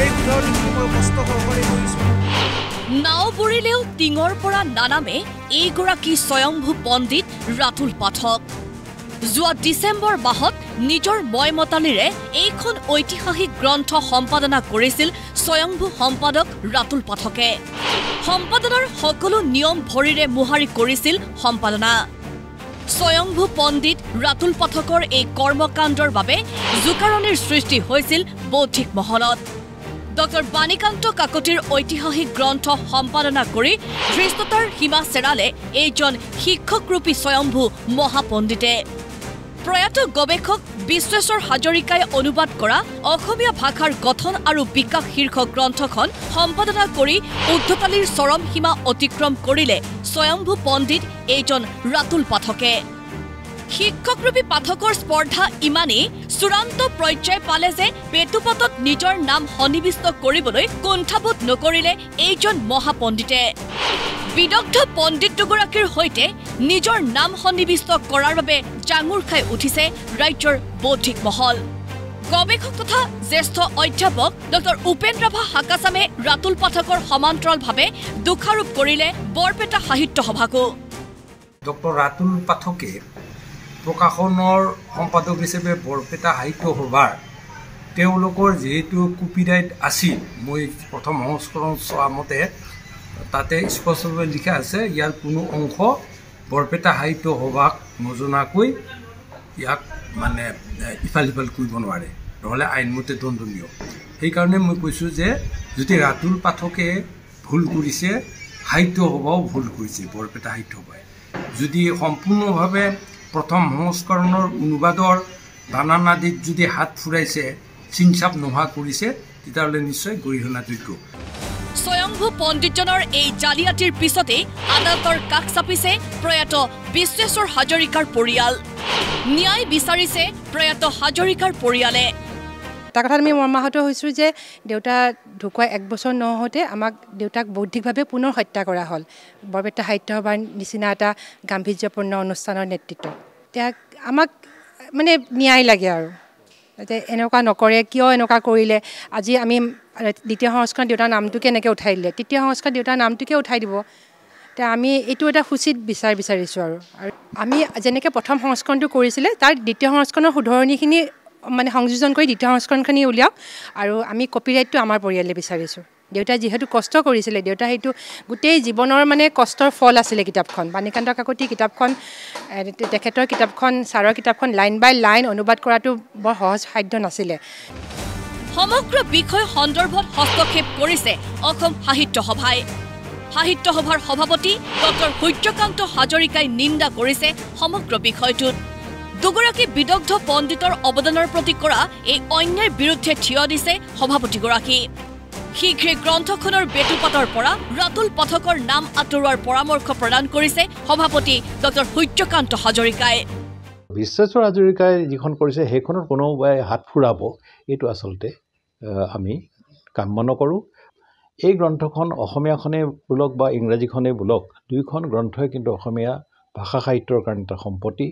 এই উদাহৰণখিনি মই কষ্ট সহকাৰে কৰিছোঁ। নাও বুৰিলেও টিঙৰ পৰা নানামে এইগৰাকী স্বয়ম্ভু পণ্ডিত ৰাতুল পাঠক। যোৱা ডিচেম্বৰ মাহত নিজৰ ময়মতালিৰে এইখন ঐতিহাসিক গ্ৰন্থ সম্পাদনা কৰিছিল স্বয়ম্ভু সম্পাদক ৰাতুল পাঠকে। সম্পাদনাৰ সকলো নিয়ম ভৰিৰে মোহাৰি কৰিছিল সম্পাদনা। স্বয়ম্ভু পণ্ডিত ৰাতুল পাঠকৰ এই কৰ্মকাণ্ডৰ বাবে জোকাৰণিৰ সৃষ্টি হৈছিল বৌদ্ধিক মহলত। ডক্টৰ বাণীকান্ত কাকতিৰ ঐতিহাসিক গ্ৰন্থ সম্পাদনা কৰি ধৃষ্টতাৰ সীমা চেৰালে এইজন শিক্ষকৰূপী স্বয়ম্ভু মহাপণ্ডিতে। প্ৰয়াত গৱেষক বিশ্বেশ্বৰ হাজৰিকাই অনুবাদ কৰা অসমীয়া ভাষাৰ গঠন আৰু বিকাশ শীৰ্ষক গ্ৰন্থখন সম্পাদনা কৰি উদ্ধতালিৰ চৰম সীমা অতিক্ৰম কৰিলে স্বয়ম্ভু পণ্ডিত এইজন ৰাতুল পাঠকে। শিক্ষকৰূপী পাঠকৰ স্পৰ্ধা ইমানেই চূড়ান্ত পৰ্যায় পালে যে পেটুপটত নিজৰ নাম সন্নিৱিষ্ট কৰিবলৈ কুণ্ঠাবোধ নকৰিলে এইজন মহাপণ্ডিতে। বিদগ্ধ পণ্ডিত দুগৰাকীৰ সৈতে নিজৰ নাম সন্নিৱিষ্ট কৰাৰ বাবে জাঙুৰ খাই উঠিছে ৰাজ্যৰ বৌদ্ধিক মহল। গৱেষক তথা জ্যেষ্ঠ অধ্যাপক ডক্টৰ উপেন্দ্ৰভা হাকাচামে ৰাতুল পাঠকৰ সমান্তৰালভাৱে দোষাৰোপ কৰিলে বৰপেটা সাহিত্য সভাকো। ডক্টৰ ৰাতুল পাঠকে প্ৰকাশনৰ সম্পাদক হিচাপে বৰপেটা সাহিত্য সভাৰ তেওঁলোকৰ যিহেতু কপিৰাইট আছিল, মই প্ৰথম সংস্কৰণ চোৱা মতে তাতে স্পষ্টভাৱে লিখা আছে ইয়াৰ কোনো অংশ বৰপেটা সাহিত্য সভাক নজনাকৈ ইয়াক মানে ইফাল সিফাল কৰিব নোৱাৰে, নহ'লে আইনমতে দণ্ডনীয়। সেইকাৰণে মই কৈছোঁ যে যদি ৰাতুল পাঠকে ভুল কৰিছে, সাহিত্য সভাও ভুল কৰিছে। বৰপেটা সাহিত্য সভাই যদি সম্পূৰ্ণভাৱে প্ৰথম সংস্কৰণৰ অনুবাদৰ বানান আদিত যদি হাত ফুৰাইছে, চিনচাপ নোহোৱা কৰিছে, তেতিয়াহ'লে নিশ্চয় গৰিহণাযোগ্য। স্বয়ম্ভু পণ্ডিতজনৰ এই জালিয়াতিৰ পিছতেই আদালতৰ কাষ চাপিছে প্ৰয়াত বিশ্বেশ্বৰ হাজৰিকাৰ পৰিয়াল। ন্যায় বিচাৰিছে প্ৰয়াত হাজৰিকাৰ পৰিয়ালে। এটা কথাত আমি মৰ্মাহত হৈছোঁ যে দেউতা ঢুকুৱা 1 বছৰ নহওঁতে আমাক দেউতাক বৌদ্ধিকভাৱে পুনৰ হত্যা কৰা হ'ল বৰপেটা সাহিত্য সভাৰ নিচিনা এটা গাম্ভীৰ্যপূৰ্ণ অনুষ্ঠানৰ নেতৃত্ব। এতিয়া আমাক মানে ন্যায় লাগে আৰু যে এনেকুৱা নকৰে, কিয় এনেকুৱা কৰিলে। আজি আমি দ্বিতীয় সংস্কৰণ দেউতাৰ নামটোকে এনেকৈ উঠাই দিলে, তৃতীয় সংস্কৰণ দেউতাৰ নামটোকে উঠাই দিব। এতিয়া আমি এইটো এটা সূচিত বিচাৰিছোঁ আৰু আমি যেনেকৈ প্ৰথম সংস্কৰণটো কৰিছিলে তাৰ দ্বিতীয় সংস্কৰণৰ শুধৰণিখিনি মানে সংযোজন কৰি দ্বিতীয় সংস্কৰণখিনি উলিয়াওক, আৰু আমি কপিৰাইটটো আমাৰ পৰিয়ালে বিচাৰিছোঁ। দেউতাই যিহেতু কষ্ট কৰিছিলে, দেউতা সেইটো গোটেই জীৱনৰ মানে কষ্টৰ ফল আছিলে কিতাপখন। বাণীকান্ত কাকতি কিতাপখন, তেখেতৰ কিতাপখন, ছাৰৰ কিতাপখন লাইন বাই লাইন অনুবাদ কৰাটো বৰ সহজ সাধ্য নাছিলে। সমগ্ৰ বিষয় সন্দৰ্ভত হস্তক্ষেপ কৰিছে অসম সাহিত্য সভাই। সাহিত্য সভাৰ সভাপতি ডক্টৰ সূৰ্যকান্ত হাজৰিকাই নিন্দা কৰিছে সমগ্ৰ বিষয়টোত। দুগৰাকী বিদগ্ধ পণ্ডিতৰ অৱদানৰ প্ৰতি কৰা এই অন্যায়ৰ বিৰুদ্ধে থিয় দিছে সভাপতিগৰাকী। শীঘ্ৰে গ্ৰন্থখনৰ বেটুপাতৰ পৰা ৰাতুল পাঠকৰ নাম আঁতৰোৱাৰ পৰামৰ্শ প্ৰদান কৰিছে সভাপতি ডক্টৰ সূৰ্যকান্ত হাজৰিকাই। বিশ্বেশ্বৰ হাজৰিকাই যিখন কৰিছে সেইখনত কোনোবাই হাত ফুৰাব, এইটো আচলতে আমি কাম্য নকৰোঁ। এই গ্ৰন্থখন অসমীয়াখনেই বোলক বা ইংৰাজীখনেই বোলক, দুয়োখন গ্ৰন্থই কিন্তু অসমীয়া ভাষা সাহিত্যৰ কাৰণে এটা সম্পত্তি।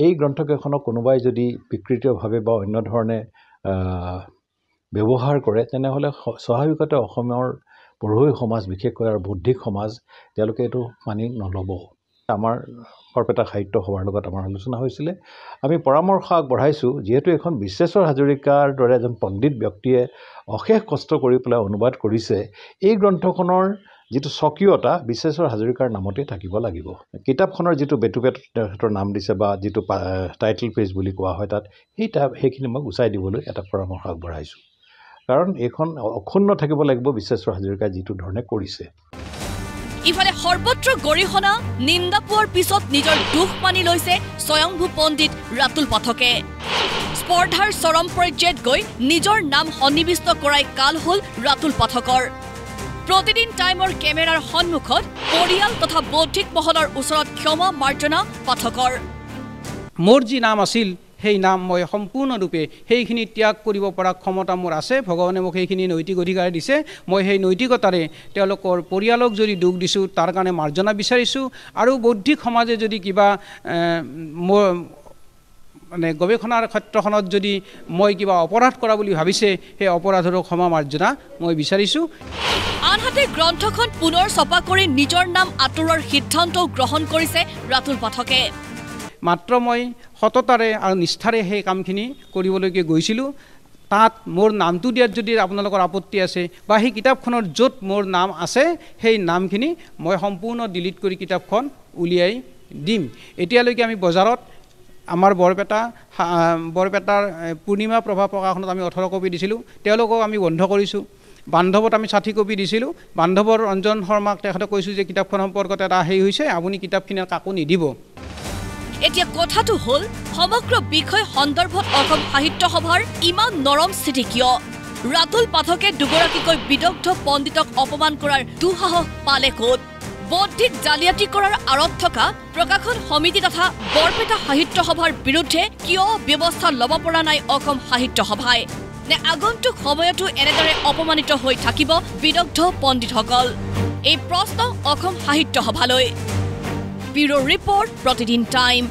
এই গ্ৰন্থকেইখনক কোনোবাই যদি বিকৃতভাৱে বা অন্য ধৰণে ব্যৱহাৰ কৰে, তেনেহ'লে স্বাভাৱিকতে অসমৰ পঢ়ুৱৈ সমাজ, বিশেষকৈ আৰু বৌদ্ধিক সমাজ, তেওঁলোকে এইটো মানি নল'ব। আমাৰ বৰপেটা সাহিত্য সভাৰ লগত আমাৰ আলোচনা হৈছিলে, আমি পৰামৰ্শ আগবঢ়াইছোঁ। যিহেতু এখন বিশ্বেশ্বৰ হাজৰিকাৰ দৰে এজন পণ্ডিত ব্যক্তিয়ে অশেষ কষ্ট কৰি পেলাই অনুবাদ কৰিছে, এই গ্ৰন্থখনৰ যিটো স্বকীয়তা বিশ্বেশ্বৰ হাজৰিকাৰ নামতে থাকিব লাগিব। কিতাপখনৰ যিটো বেটুপেট তেখেতৰ নাম দিছে বা যিটো টাইটেল পেজ বুলি কোৱা হয়, তাত সেইখিনি মই গুচাই দিবলৈ এটা পৰামৰ্শ আগবঢ়াইছোঁ। কাৰণ এইখন অক্ষুণ্ণ থাকিব লাগিব বিশ্বেশ্বৰ হাজৰিকাই যিটো ধৰণে কৰিছে। ইফালে সৰ্বত্ৰ গৰিহণা নিন্দা পোৱাৰ পিছত নিজৰ দুখ মানি লৈছে স্বয়ম্ভু পণ্ডিত ৰাতুল পাঠকে। স্পৰ্ধাৰ চৰম পৰ্যায়ত গৈ নিজৰ নাম সন্নিৱিষ্ট কৰাই কাল হ'ল ৰাতুল পাঠকৰ। প্ৰতিদিন টাইমৰ কেমেৰাৰ সন্মুখত পৰিয়াল তথা বৌদ্ধিক মহলৰ ওচৰত ক্ষমা মাৰ্জনা পাঠকৰ। মোৰ যি নাম আছিল সেই নাম মই সম্পূৰ্ণৰূপে সেইখিনি ত্যাগ কৰিব পৰা ক্ষমতা মোৰ আছে। ভগৱানে মোক সেইখিনি নৈতিক অধিকাৰ দিছে। মই সেই নৈতিকতাৰে তেওঁলোকৰ পৰিয়ালক যদি দুখ দিছোঁ তাৰ কাৰণে মাৰ্জনা বিচাৰিছোঁ। আৰু বৌদ্ধিক সমাজে যদি কিবা মানে গৱেষণাৰ ক্ষেত্ৰখনত যদি মই কিবা অপৰাধ কৰা বুলি ভাবিছে সেই অপৰাধৰ ক্ষমা মাৰ্জনা মই বিচাৰিছোঁ। আনহাতে গ্ৰন্থখন পুনৰ ছপা কৰি নিজৰ নাম আঁতৰোৱাৰ সিদ্ধান্তও গ্ৰহণ কৰিছে ৰাতুল পাঠকে। মাত্ৰ মই সততাৰে আৰু নিষ্ঠাৰে সেই কামখিনি কৰিবলৈকে গৈছিলোঁ। তাত মোৰ নামটো দিয়াত যদি আপোনালোকৰ আপত্তি আছে বা সেই কিতাপখনৰ য'ত মোৰ নাম আছে সেই নামখিনি মই সম্পূৰ্ণ ডিলিট কৰি কিতাপখন উলিয়াই দিম। এতিয়ালৈকে আমি বজাৰত আমাৰ বৰপেটাৰ পূৰ্ণিমা প্ৰভা প্ৰকাশনত আমি 18 কপি দিছিলোঁ, তেওঁলোকক আমি বন্ধ কৰিছোঁ। বান্ধৱত আমি 60 কপি দিছিলোঁ। বান্ধৱৰ ৰঞ্জন শৰ্মাক তেখেতে কৈছোঁ যে কিতাপখন সম্পৰ্কত এটা হৈছে, আপুনি কিতাপখিনি কাকো নিদিব। এতিয়া কথাটো হ'ল সমগ্ৰ বিষয় সন্দৰ্ভত অসম সাহিত্য সভাৰ ইমান নৰম স্থিতি কিয়? ৰাতুল পাঠকে দুগৰাকীকৈ বিদগ্ধ পণ্ডিতক অপমান কৰাৰ দুঃসাহস পালে ক'ত? বৌদ্ধিক জালিয়াতি কৰাৰ আঁৰত থকা প্ৰকাশন সমিতি তথা বৰপেটা সাহিত্য সভাৰ বিৰুদ্ধে কিয় ব্যৱস্থা ল'ব পৰা নাই অসম সাহিত্য সভাই? নে আগন্তুক সময়তো এনেদৰে অপমানিত হৈ থাকিব বিদগ্ধ পণ্ডিতসকল? এই প্ৰশ্ন অসম সাহিত্য সভালৈ। ব্যুৰ' ৰিপৰ্ট, প্ৰতিদিন টাইম।